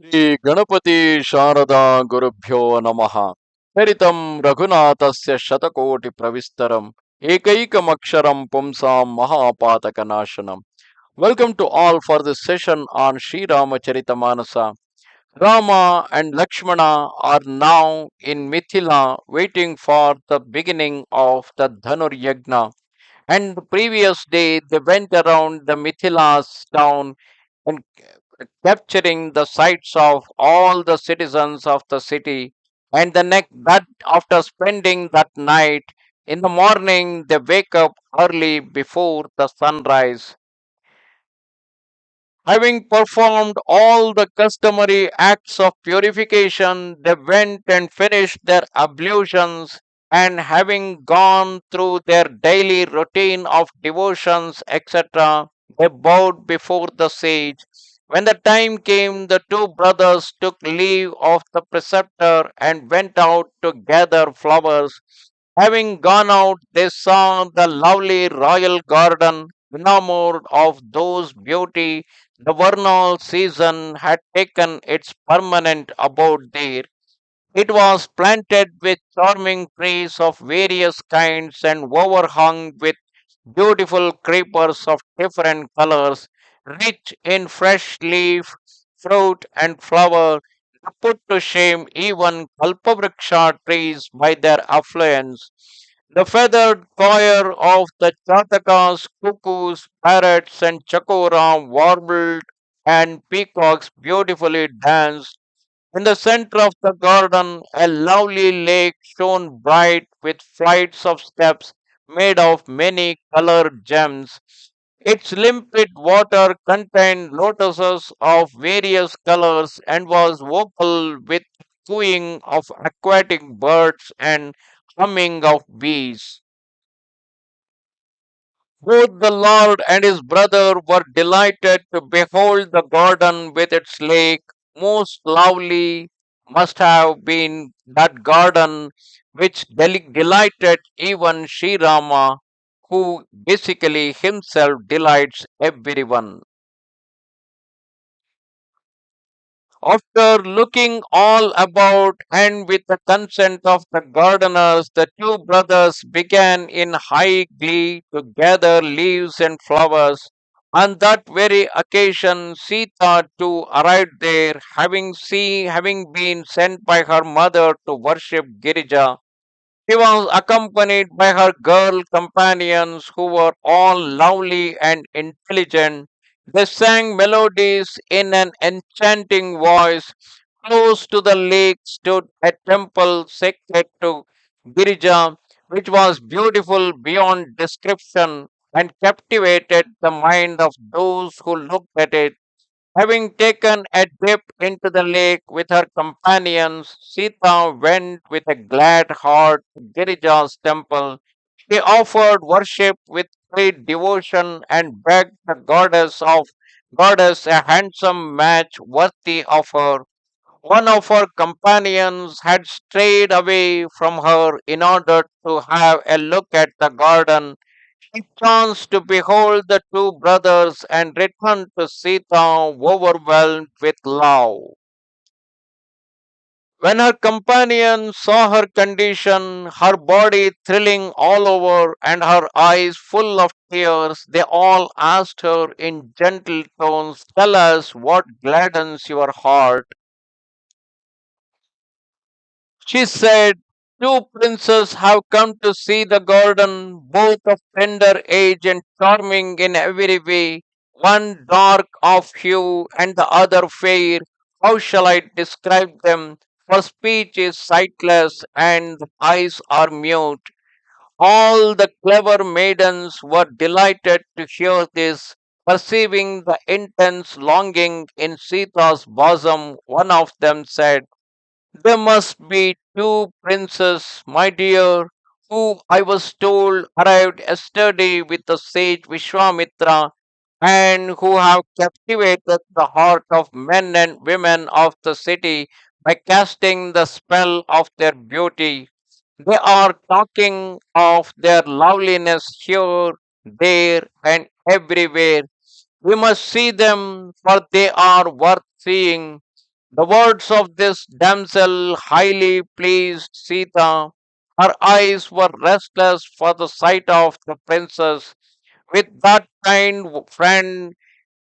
ಶ್ರೀ ಗಣಪತಿ ಶಾರದಾ ಗುರುಭ್ಯೋ ನಮಃ. ಚರಿತಂ ರಘುನಾಥಸ್ಯ ಶತಕೋಟಿ ಪ್ರವಿಸ್ತರಂ ಏಕೈಕಮಕ್ಷರಂ ಪುಂಸಾಂ ಮಹಾಪಾತಕ ನಾಶನಂ. Welcome to all for this session on Sri Rama Charitha Manasa. Rama and Lakshmana are now in Mithila waiting for the beginning of the Dhanur Yagna. And the previous day they went around the Mithila's town and capturing the sights of all the citizens of the city. And the next that after spending that night, in the morning they wake up early before the sunrise. Having performed all the customary acts of purification, they went and finished their ablutions, and having gone through their daily routine of devotions, etc., they bowed before the sage. When the time came, the two brothers took leave of the preceptor and went out to gather flowers. Having gone out, they saw the lovely royal garden, enamored of those beauty. The vernal season had taken its permanent abode there. It was planted with charming trees of various kinds and overhung with beautiful creepers of different colors, rich in fresh leaf, fruit, and flower, to put to shame even kalpavriksha trees by their affluence. The feathered choir of the chatakas, cuckoos, parrots, and chakora warbled, and peacocks beautifully danced. In the center of the garden, a lovely lake shone bright with flights of steps made of many colored gems. Its limpid water contained lotuses of various colors and was vocal with cooing of aquatic birds and humming of bees. Both the Lord and his brother were delighted to behold the garden with its lake. Most lovely must have been that garden which delighted even Sri Rama, who basically himself delights everyone. After looking all about and with the consent of the gardeners, the two brothers began in high glee to gather leaves and flowers. On that very occasion, Sita too arrived there, having been sent by her mother to worship Girija. She was accompanied by her girl companions who were all lovely and intelligent. They sang melodies in an enchanting voice. Close to the lake stood a temple sacred to Girija, which was beautiful beyond description and captivated the mind of those who looked at it. Having taken a dip into the lake with her companions, Sita went with a glad heart to Girija's temple. She offered worship with great devotion and begged the goddess a handsome match worthy of her. One of her companions had strayed away from her in order to have a look at the garden. She chanced to behold the two brothers and returned to Sita overwhelmed with love. When her companion saw her condition, her body thrilling all over and her eyes full of tears, they all asked her in gentle tones, "Tell us what gladdens your heart." She said, "Two princes have come to see the garden, both of tender age and charming in every way, one dark of hue and the other fair. How shall I describe them? For speech is sightless and the eyes are mute." All the clever maidens were delighted to hear this. Perceiving the intense longing in Sita's bosom, one of them said, "There must be two princes, my dear, who I was told arrived yesterday with the sage Vishwamitra, and who have captivated the heart of men and women of the city by casting the spell of their beauty. They are talking of their loveliness here, there, and everywhere. We must see them, for they are worth seeing." The words of this damsel highly pleased Sita. Her eyes were restless for the sight of the princess. With that friend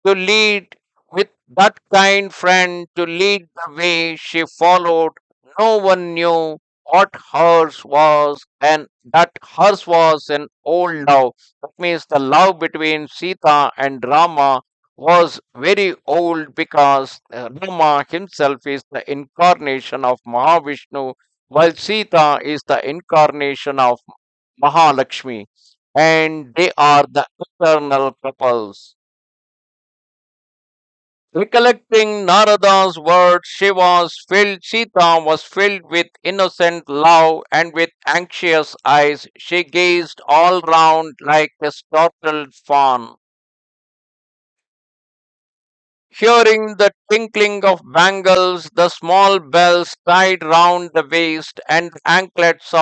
to lead with that kind friend to lead the way she followed. No one knew what hers was, and that hers was an old love. That means the love between Sita and Rama was very old, because Rama himself is the incarnation of Mahavishnu, while Sita is the incarnation of Mahalakshmi, and they are the eternal couples. Recollecting Narada's words, Sita was filled with innocent love, and with anxious eyes she gazed all round like a startled fawn. Hearing the tinkling of bangles, the small bells tied round the waist, and the anklets,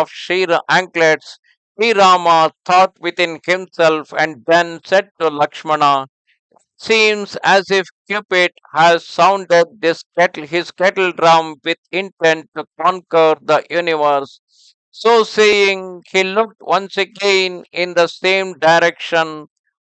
Sri Rama thought within himself, and then said to Lakshmana, "Seems as if Cupid has sounded his kettle drum with intent to conquer the universe." So saying, he looked once again in the same direction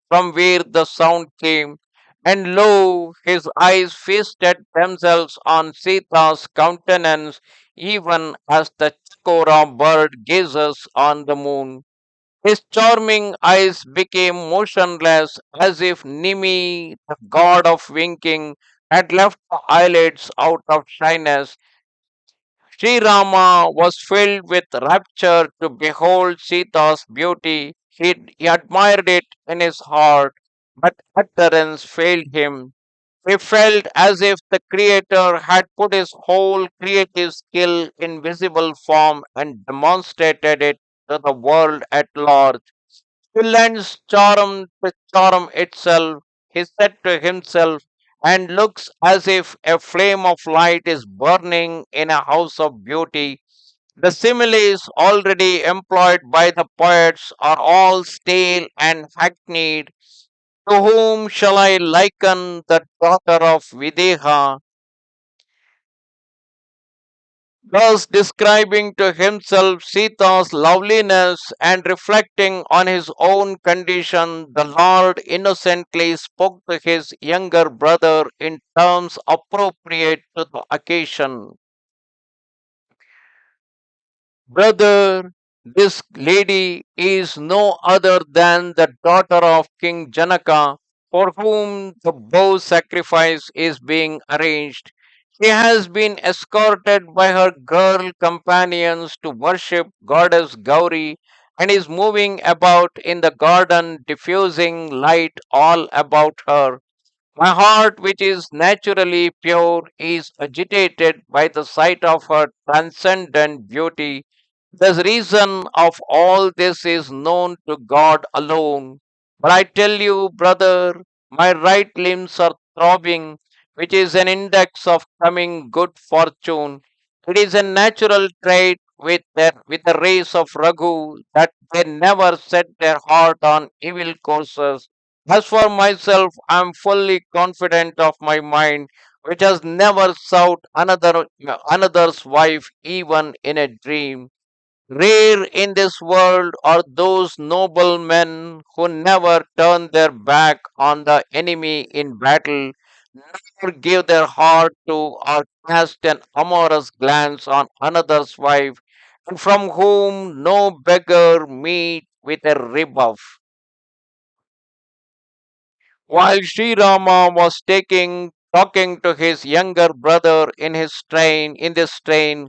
from where the sound came, and lo, his eyes feasted themselves on Sita's countenance, even as the chakora bird gazes on the moon. His charming eyes became motionless, as if Nimi, the god of winking, had left the eyelids out of shyness. Sri Rama was filled with rapture to behold Sita's beauty. He admired it in his heart, but utterance failed him. He felt as if the Creator had put his whole creative skill in visible form and demonstrated it to the world at large. He lends charm to charm itself, he said to himself, and looks as if a flame of light is burning in a house of beauty. The similes already employed by the poets are all stale and hackneyed. To whom shall I liken the daughter of Videha? Thus describing to himself Sita's loveliness and reflecting on his own condition, the Lord innocently spoke to his younger brother in terms appropriate to the occasion. "Brother, this lady is no other than the daughter of King Janaka, for whom the bow sacrifice is being arranged. She has been escorted by her girl companions to worship goddess Gauri, and is moving about in the garden, diffusing light all about her. My heart, which is naturally pure, is agitated by the sight of her transcendent beauty. The reason of all this is known to God alone. But I tell you, brother, my right limbs are throbbing, which is an index of coming good fortune. It is a natural trait with the race of Raghu, that they never set their heart on evil courses. As for myself, I am fully confident of my mind, which has never sought another's wife even in a dream. Rare in this world are those noble men who never turn their back on the enemy in battle, never give their heart to or cast an amorous glance on another's wife, and from whom no beggar meet with a rebuff." While Sri Rama was talking to his younger brother in this strain,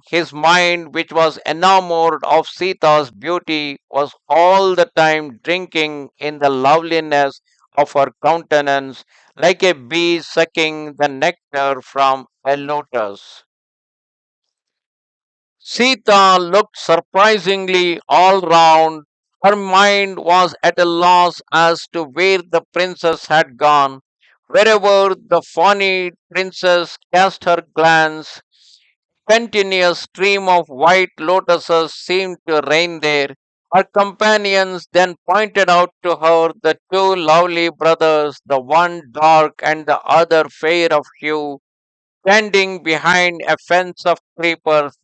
his mind, which was enamored of Sita's beauty, was all the time drinking in the loveliness of her countenance, like a bee sucking the nectar from a lotus. Sita looked surprisingly all round. Her mind was at a loss as to where the princess had gone. Wherever the fawny princess cast her glance, continuous stream of white lotuses seemed to reign there. Her companions then pointed out to her the two lovely brothers, the one dark and the other fair of hue, standing behind a fence of creepers,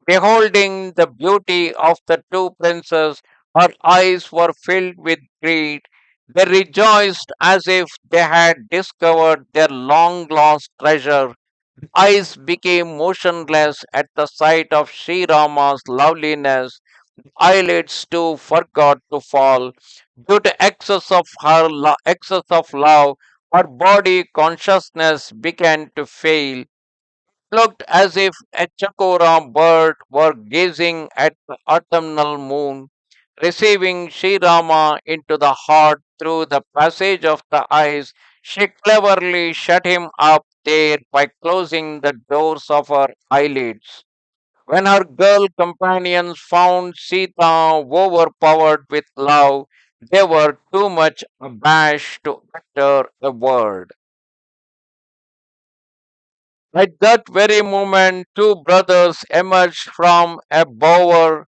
beholding the beauty of the two princes. Her eyes were filled with greed. They rejoiced as if they had discovered their long lost treasure. Eyes became motionless at the sight of Sri Rama's loveliness. Eyelids too forgot to fall. Due to excess of love, her body consciousness began to fail. Looked as if a chakora bird were gazing at the autumnal moon, receiving Sri Rama into the heart through the passage of the eyes. She cleverly shut him up there by closing the doors of her eyelids. When her girl companions found Sita overpowered with love, they were too much abashed to utter a word. At that very moment, two brothers emerged from a bower.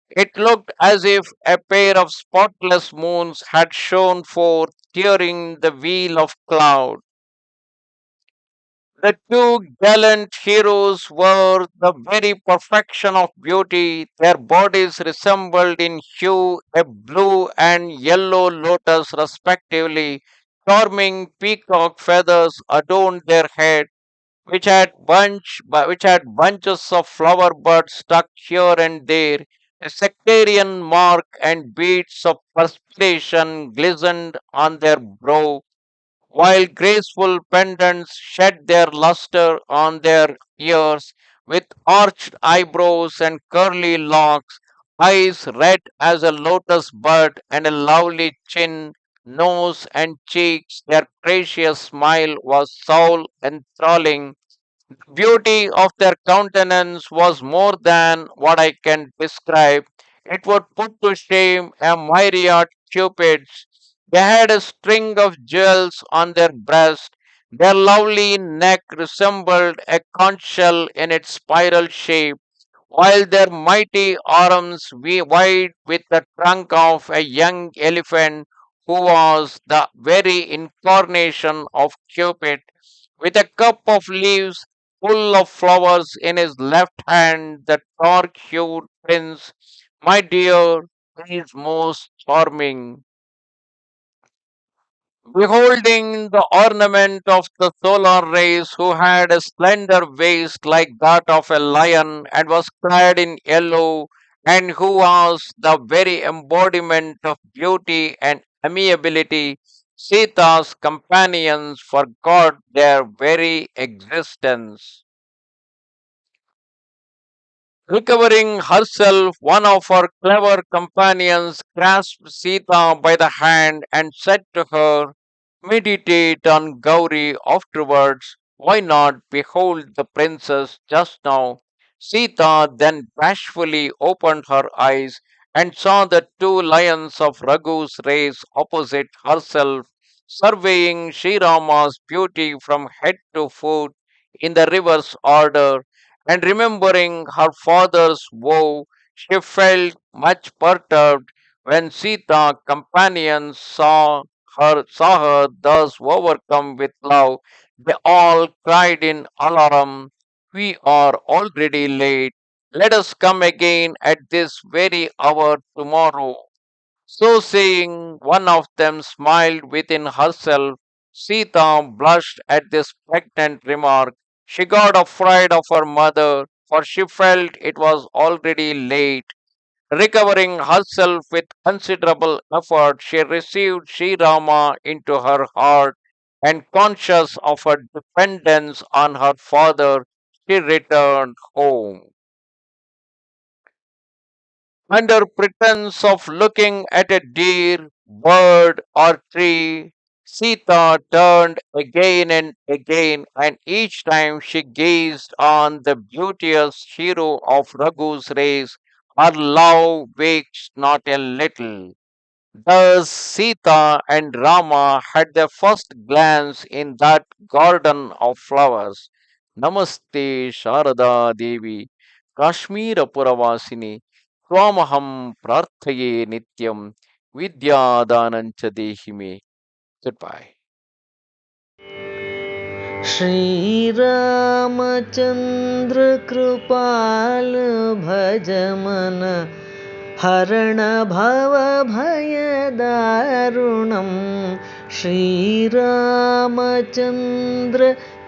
It looked as if a pair of spotless moons had shone forth, tearing the veil of cloud. The two gallant heroes were the very perfection of beauty. Their bodies resembled in hue a blue and yellow lotus, respectively. Charming peacock feathers adorned their head, which had bunches of flower buds stuck here and there. A sectarian mark and beads of perspiration glistened on their brow, while graceful pendants shed their luster on their ears, with arched eyebrows and curly locks, eyes red as a lotus bud, and a lovely chin, nose, and cheeks. Their gracious smile was soul enthralling. Beauty of their countenance was more than what I can describe. It would put to shame a myriad cupids. They had a string of jewels on their breast. Their lovely neck resembled a conch shell in its spiral shape, while their mighty arms wide with the trunk of a young elephant who was the very incarnation of Cupid, with a cup of leaves full of flowers in his left hand, the dark hued prince, my dear, is most charming. Beholding the ornament of the solar rays, who had a slender waist like that of a lion, and was clad in yellow, and who was the very embodiment of beauty and amiability, Sita's companions forgot their very existence. Recovering herself, one of her clever companions grasped Sita by the hand and said to her, meditate on Gauri afterwards. Why not behold the princess just now? Sita then bashfully opened her eyes and saw the two lions of Raghu's race opposite herself, surveying Sri Rama's beauty from head to foot in the reverse order, and remembering her father's woe, she felt much perturbed when Sita's companions saw her thus overcome with love. They all cried in alarm, we are already late. Let us come again at this very hour tomorrow. So saying, one of them smiled within herself. Sita blushed at this pregnant remark. She got afraid of her mother, for she felt it was already late. Recovering herself with considerable effort, she received Sri Rama into her heart, and conscious of her dependence on her father, she returned home. Under pretense of looking at a deer, bird, or tree, Sita turned again and again, and each time she gazed on the beauteous hero of Raghu's race, her love waxed not a little. Thus Sita and Rama had their first glance in that garden of flowers. Namaste Sharada Devi, Kashmira Puravasini, Twamaham Prarthaye Nityam, Vidya Danancha Dehime. Goodbye. Shri Ramchandra कृपाल भज मन हरण भव भयदारुणं श्रीरामचन्द्र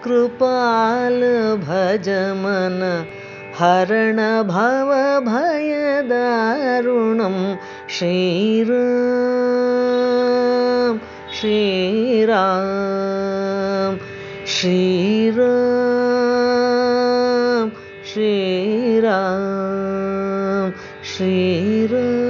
कृपाल भज मन हरण भव भयदारुणं श्रीराम श्रीराम श्रीराम श्रीराम श्रीराम